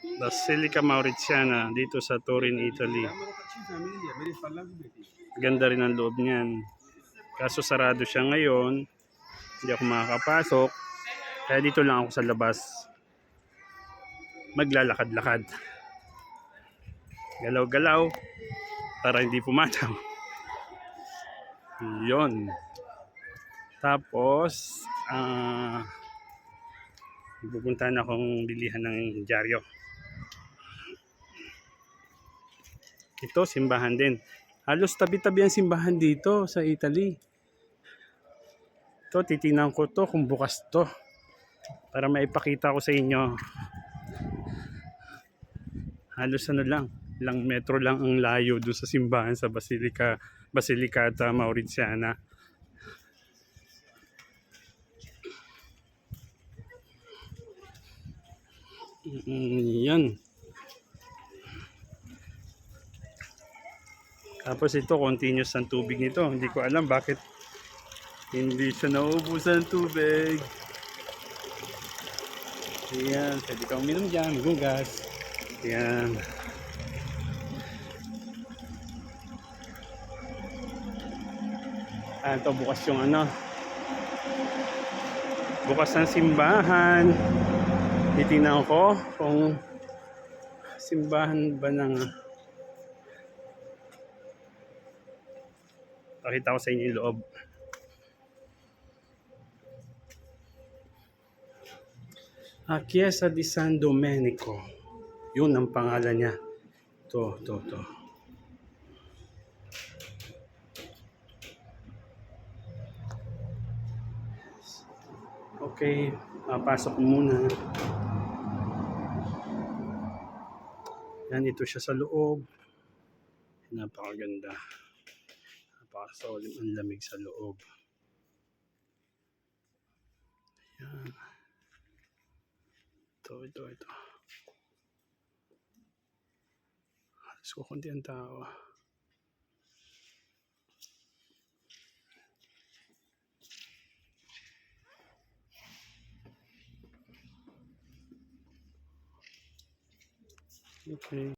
Basilica Mauritiana dito sa Turin, Italy. Ganda rin ang loob niyan. Kaso sarado siya ngayon. Hindi ako makakapasok. Kaya dito lang ako sa labas. Maglalakad-lakad. Galaw-galaw para hindi pumataw. Yun. Tapos, pupuntahan akong bilihan ng dyaryo. Ito, simbahan din. Halos tabi-tabi ang simbahan dito sa Italy. Ito, titingnan ko to kung bukas to. Para maipakita ko sa inyo. Halos ano lang, ilang metro lang ang layo doon sa simbahan sa Basilicata Mauritiana. Yan. Tapos ito, continuous ang tubig nito. Hindi ko alam bakit hindi siya nauubusan ng tubig. Ayan, pwede kang uminom dyan, magugas. Ayan. Ito bukas yung ano. Bukas ng simbahan. Titingnan ko kung simbahan ba ng pakita ko sa inyo yung loob. Chiesa di San Domenico. Yun ang pangalan niya. To. Okay, papasok muna. Yan, ito siya sa loob. Napakaganda. Napakasolim, ang lamig sa loob. Yan. Ito. Halos ko kunti ang tao. Okay.